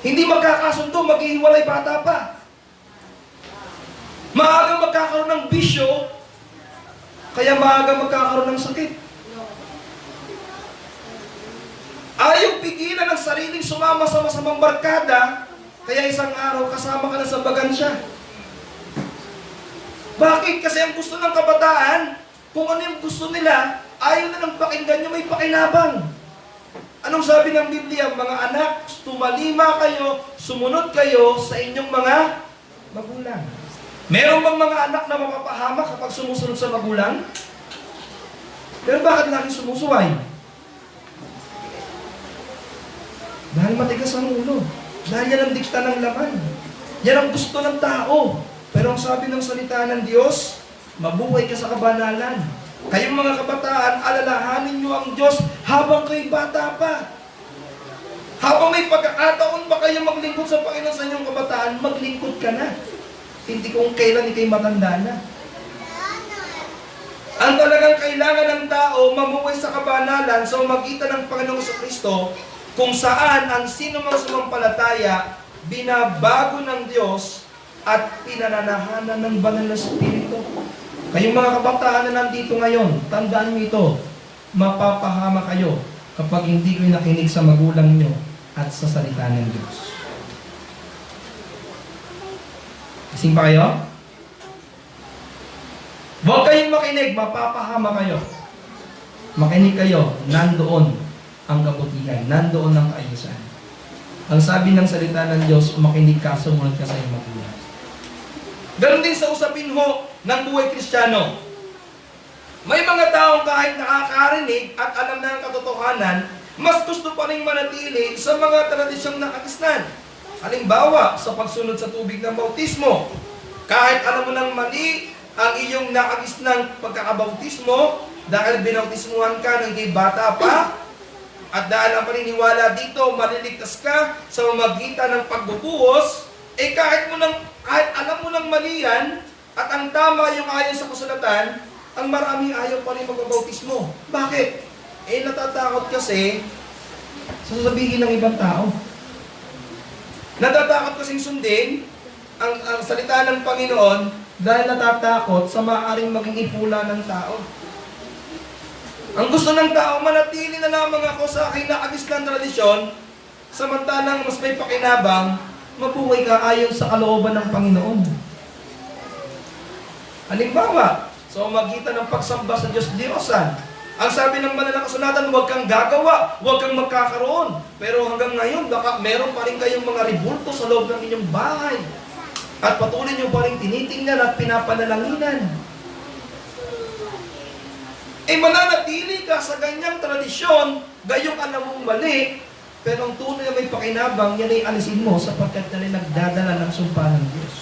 hindi magkakasundo, maghihiwalay bata pa. Maagang magkakaroon ng bisyo, kaya maagang magkakaroon ng sakit. Ayaw pigilan ang sariling sumama sa masamang barkada, kaya isang araw kasama ka na sa bagansya. Bakit? Kasi ang gusto ng kabataan, kung ano yung gusto nila, ayaw na lang pakinggan yung may pakinabang. Anong sabi ng Biblia? Mga anak, tumalima kayo, sumunod kayo sa inyong mga magulang. Meron bang mga anak na mapapahamak kapag sumusunod sa magulang? Pero bakit laging sumusuway? Dahil matigas ang ulo. Dahil yan ang dikta ng laman. Yan ang gusto ng tao. Pero ang sabi ng salita ng Diyos, mabuhay ka sa kabanalan. Kayong mga kabataan, alalahanin nyo ang Diyos habang kayo bata pa. Habang may pagkakataon pa kayo maglingkod sa Panginoon sa inyong kabataan, maglingkod ka na. Hindi kung kailan ikay matanda na. Ang talagang kailangan ng tao, mamuhay sa kabanalan sa magitan ng Panginoong Kristo, kung saan ang sino mang sumampalataya, binabago ng Diyos at pinananahanan ng banal na Espiritu. Kayong mga kabataan na nandito ngayon, tandaan niyo ito, mapapahama kayo kapag hindi kayo nakinig sa magulang niyo at sa salita ng Diyos. Kasing ba kayo? Huwag kayong makinig, mapapahama kayo. Makinig kayo, nandoon ang kabutihan, nandoon ang kaayusan. Ang sabi ng salita ng Diyos, makinig ka, sumunod ka sa iyong magulang. Ganon din sa usapin ho ng buhay Kristiyano. May mga taong kahit nakakarinig at alam na ang katotohanan, mas gusto pa rin manatili sa mga tradisyong nakagisnan. Halimbawa, sa pagsunod sa tubig ng bautismo. Kahit alam mo nang mali ang iyong nakagisnang pagkakabautismo, dahil binautismuhan ka ng kay bata pa, at dahil ang paniniwala dito, maliligtas ka sa pamamagitan ng pagbubuhos, kahit alam mo nang mali yan, at ang tama yung ayon sa kasulatan, ang maraming ayaw pa rin magbabautismo. Bakit? Natatakot kasi sa sasabihin ng ibang tao. Natatakot kasing sundin ang salita ng Panginoon dahil natatakot sa maaaring maging ipula ng tao. Ang gusto ng tao, manatili na lamang ako sa aking nakagisnan tradisyon, samantalang mas may pakinabang, mabuhay ka ayon sa kalooban ng Panginoon. Halimbawa, sa magitan ng pagsamba sa Diyos-Diyosan, ang sabi ng banal na kasulatan, huwag kang gagawa, huwag kang magkakaroon. Pero hanggang ngayon, baka meron pa rin kayong mga ribulto sa loob ng inyong bahay. At patuloy nyo pa rin tinitingnan at pinapanalaginan. Mananatili ka sa ganyang tradisyon, gayong alam mong mali, pero ang tunay na may pakinabang, yan ay alisin mo sapagkat yan ay nagdadala ng sumpa ng Diyos.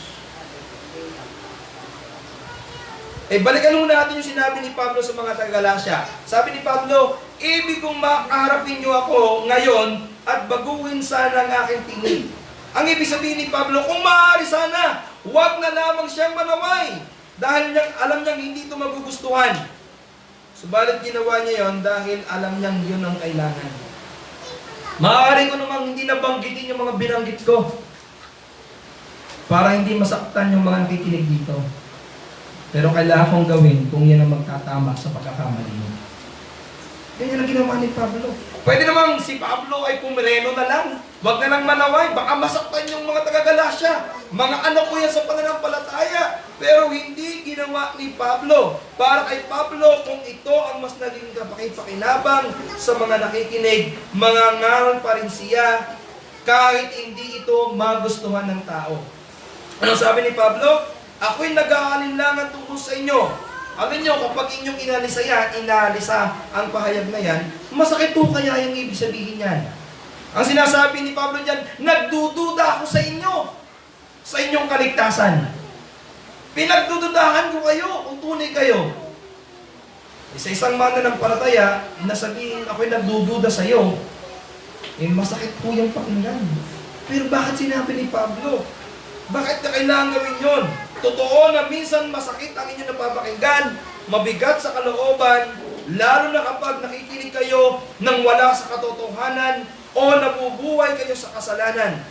Balikan muna natin yung sinabi ni Pablo sa mga taga-Galasya. Sabi ni Pablo, ibig kong makaharapin niyo ako ngayon at baguhin sana ang aking tingin. Ang ibig sabihin ni Pablo, kung maaari sana, huwag na lamang siyang manaway dahil alam niyang hindi ito magugustuhan. Subalit ginawa niya yon dahil alam niyang yun ang kailangan. Maaari ko namang hindi nabanggitin yung mga binanggit ko para hindi masaktan yung mga nakikinig dito. Pero kailangan kong gawin kung yan ang magtatama sa pagkakamali mo. Ganyan ang ginawa ni Pablo. Pwede namang si Pablo ay pumireno na lang. Huwag na lang manaway. Baka masaktan yung mga taga-Galasya. Mga anak ko yan sa pananampalataya. Pero hindi ginawa ni Pablo. Para kay Pablo, kung ito ang mas naging kapakipakinabang sa mga nakikinig, mga ngaral pa rin siya kahit hindi ito magustuhan ng tao. Ano sabi ni Pablo? Ako'y nag-aalinlangan tungkol sa inyo. Alam nyo, kapag inyong inalisa yan, inalisa ang pahayag na yan, masakit po kaya yung ibig sabihin yan. Ang sinasabi ni Pablo dyan, nagdududa ako sa inyo, sa inyong kaligtasan. Pinagdududahan ko kayo kung tunay kayo. Sa isang mananampalataya, nasabihin ako'y nagdududa sa iyo, masakit po yung pakinggan. Pero bakit sinabi ni Pablo? Bakit na kailangan gawin yun? Totoo na minsan masakit ang inyong napapakinggan, mabigat sa kalooban, lalo na kapag nakikinig kayo nang wala sa katotohanan o nabubuhay kayo sa kasalanan.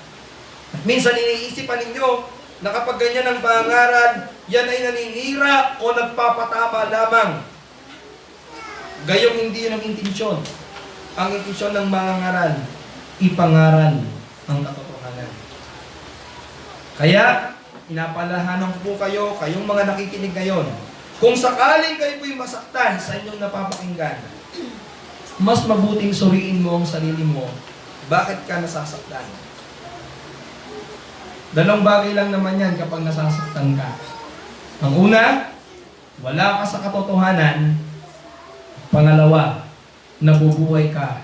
At minsan iniisipan ninyo na kapag ganyan ang pangaral, yan ay naninira o nagpapatama lamang. Gayong hindi yun ang intensyon. Ang intensyon ng mga ngaral, ipangaral ang katotohanan. Kaya, inapalahanan ko po kayo, kayong mga nakikinig ngayon, kung sakaling kayo po'y masaktan sa inyong napapakinggan, mas mabuting suriin mo ang sarili mo. Bakit ka nasasaktan? Dalawang bagay lang naman yan kapag nasasaktan ka. Ang una, wala ka sa katotohanan. Pangalawa, nabubuhay ka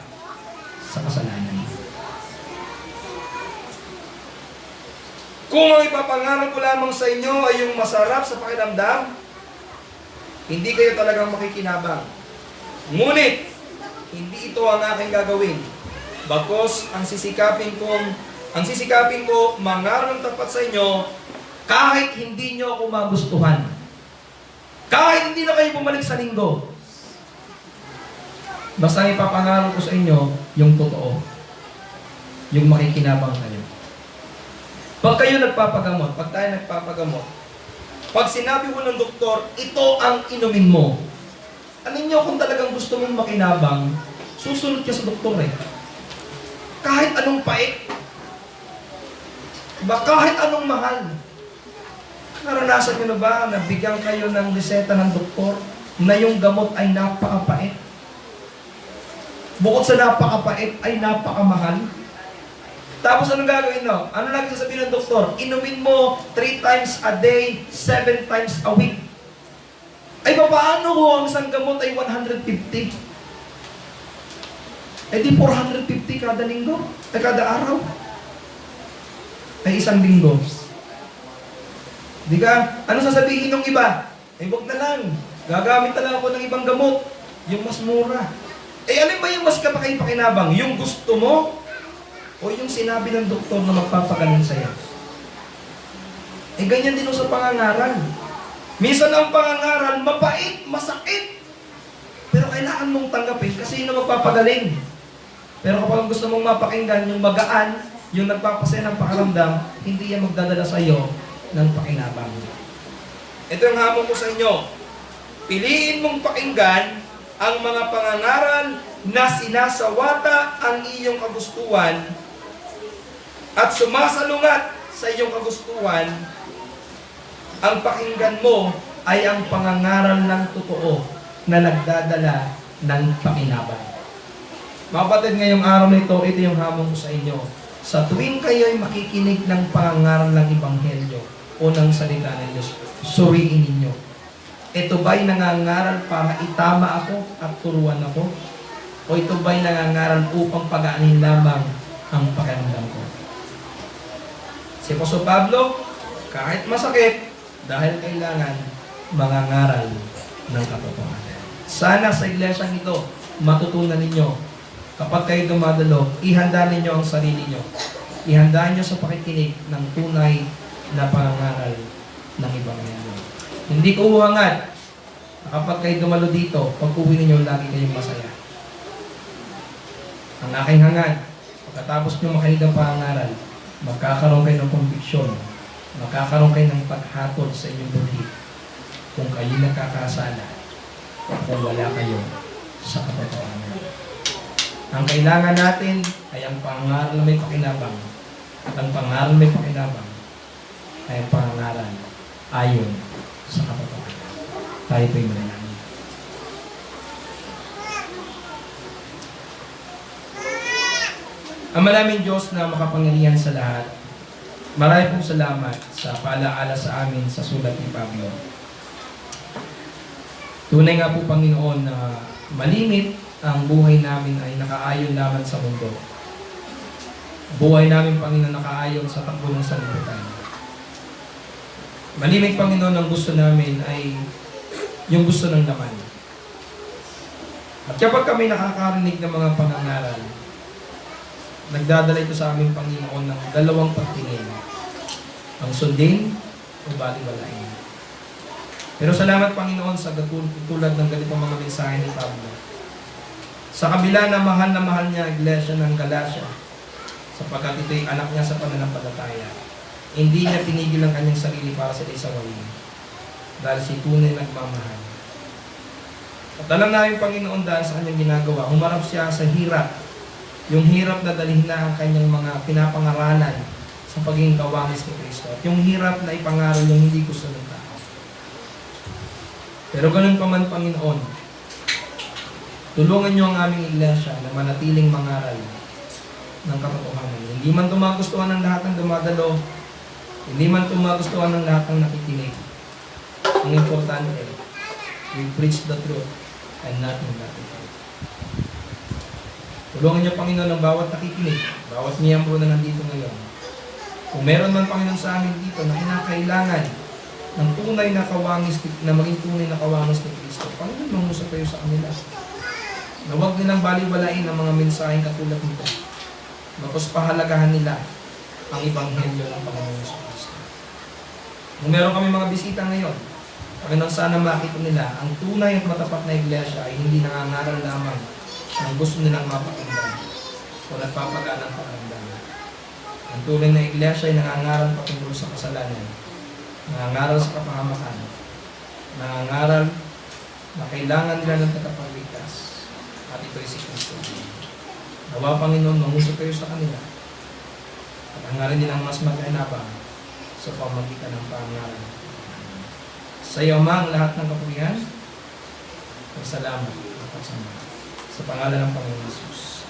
sa kasalanan. Kung ang ipapangarap ko lamang sa inyo ay yung masarap sa pakiramdam, hindi kayo talagang makikinabang. Ngunit, hindi ito ang aking gagawin. Bagkus, ang sisikapin ko mangarap ng tapat sa inyo kahit hindi nyo ako magustuhan. Kahit hindi na kayo bumalik sa linggo. Basta ang ipapangarap ko sa inyo, yung totoo. Yung makikinabang kayo. Pag kayo nagpapagamot, pag tayo nagpapagamot, pag sinabi mo ng doktor, ito ang inumin mo. Alam niyo kung talagang gusto mong makinabang, susunod ka sa doktor eh. Kahit anong pait, kahit anong mahal. Naranasan niyo na ba na bigyan kayo ng reseta ng doktor na yung gamot ay napakapait? Bukod sa napakapait ay napakamahal. Tapos anong gagawin no? Ano lagi sasabihin ng doktor? Inumin mo 3 times a day, 7 times a week. Ay paano ko ang isang gamot ay 150? Eh di 450 kada linggo? Ay kada araw? Ay isang linggo. Di ka? Ano sasabihin ng iba? Eh wag na lang. Gagamit na lang ako ng ibang gamot. Yung mas mura. Eh alin ba yung mas kapaki-pakinabang? Yung gusto mo? O yung sinabi ng doktor na magpapagaling sa'yo? Eh ganyan din sa pangangaral. Minsan ang pangangaral, mapait, masakit. Pero kailangan mong tanggapin kasi yun ang magpapagaling. Pero kapag gusto mong mapakinggan, yung magaan, yung nagpapasaya ng pakaramdam, hindi yan magdadala sa iyo ng pakinabang. Ito yung hamon ko sa inyo. Piliin mong pakinggan ang mga pangangaral na sinasawata ang iyong kagustuhan at sumasalungat sa iyong kagustuhan. Ang pakinggan mo ay ang pangangaral ng totoo na nagdadala ng pakinabang. Mga kapatid, ngayong araw na ito yung hamon ko sa inyo. Sa tuwing kayo ay makikinig ng pangangaral ng Ebanghelyo o ng salita ng Diyos, suriin ninyo. Ito ba'y nangangaral para itama ako at turuan ako? O ito ba'y nangangaral upang pagaanin lamang ang pakiramdam ko? Si Apostol Pablo, kahit masakit, dahil kailangan mangangaral ng katotohanan. Sana sa iglesyang ito, matutunan ninyo, kapag kayo dumadalo, ihanda ninyo ang sarili nyo. Ihanda nyo sa pakikinig ng tunay na pangangaral ng Ebanghelyo. Hindi ko uhangad na kapag kayo dumalo dito, pag uwi ninyo, lagi kayong masaya. Ang aking hangad, pagkatapos nyo makinig ang pangangaral, magkakaroon kayo ng conviction, magkakaroon kayo ng paghatol sa inyong buhay kung kayo nagkakasala o kung wala kayo sa katotohanan. Ang kailangan natin ay ang pangaral na may pakinabang. At ang pangaral na may pakinabang ay ang pangaral ayon sa katotohanan. Tayo po'y manalangin. Ang maraming Diyos na makapangyarihan sa lahat, marami pong salamat sa paalaala sa amin sa sulat ni Pablo. Tunay nga po, Panginoon, na malimit ang buhay namin ay nakaayon lamang sa mundo. Buhay namin, Panginoon, nakaayon sa takbo ng sanlibutan. Malimit, Panginoon, ang gusto namin ay yung gusto ng laman. At kapag kami nakakarinig ng mga pangangaral, nagdadala ito sa aming Panginoon ng dalawang pagtingin. Ang sundin o baliwalain. Pero salamat, Panginoon, sa tulad ng ganitong mga mensahe ni Pablo. Sa kabila na mahal niya ang iglesia ng Galacia, sapagkat ito'y anak niya sa pananampalataya, hindi niya pinigil ang kanyang sarili para sa isawain. Dahil si tunay nagmamahal. At alam namin, Panginoon, dahil sa kanyang ginagawa, humarap siya sa hirap. Yung hirap na dalhin na ang kanyang mga pinapangaralan sa pagiging kawangis ni Kristo. At yung hirap na ipangaral yung hindi gusto ng tao. Pero ganun pa man, Panginoon, Tulungan niyo ang aming iglesia na manatiling mangaral ng katotohanan. Hindi man ito magustuhan ng lahat ng dumadalo, hindi man ito magustuhan ng lahat ng nakikinig. Ang importante, we preach the truth and nothing but the truth. Tulungan niyo, Panginoon, ang bawat nakikinig, bawat miyembro na nandito ngayon. Kung meron man, Panginoon, sa amin dito na kinakailangan ng tunay na kawangis, na maging tunay na kawangis ni Kristo, Panginoon, mangusap kayo sa kanila. Na huwag nilang baliwalain ang mga mensaheng katulad nito. Tapos pahalagahan nila ang Ebanghelyo ng Panginoon sa Kristo. Kung meron kami mga bisita ngayon, Panginoon, sana makita nila ang tunay at matapat na iglesia ay hindi nangangaral lamang ang gusto nilang mapakinggan o nagpapagaan ng pakiramdam. Ang tunay na iglesia ay nangangaral patungkol sa kasalanan, nangangaral sa kapahamakan, nangangaral na kailangan nila ng tagapagligtas, at ito'y si Kristo. Nawa, Panginoon, mangusap kayo sa kanila at hangarin nilang mas magkainabang sa pamagitan ng pangaral. Sa iyo, Ama, ang lahat ng kapurihan, at salamat at pagsama. Sa pangalan ng Panginoon Jesus.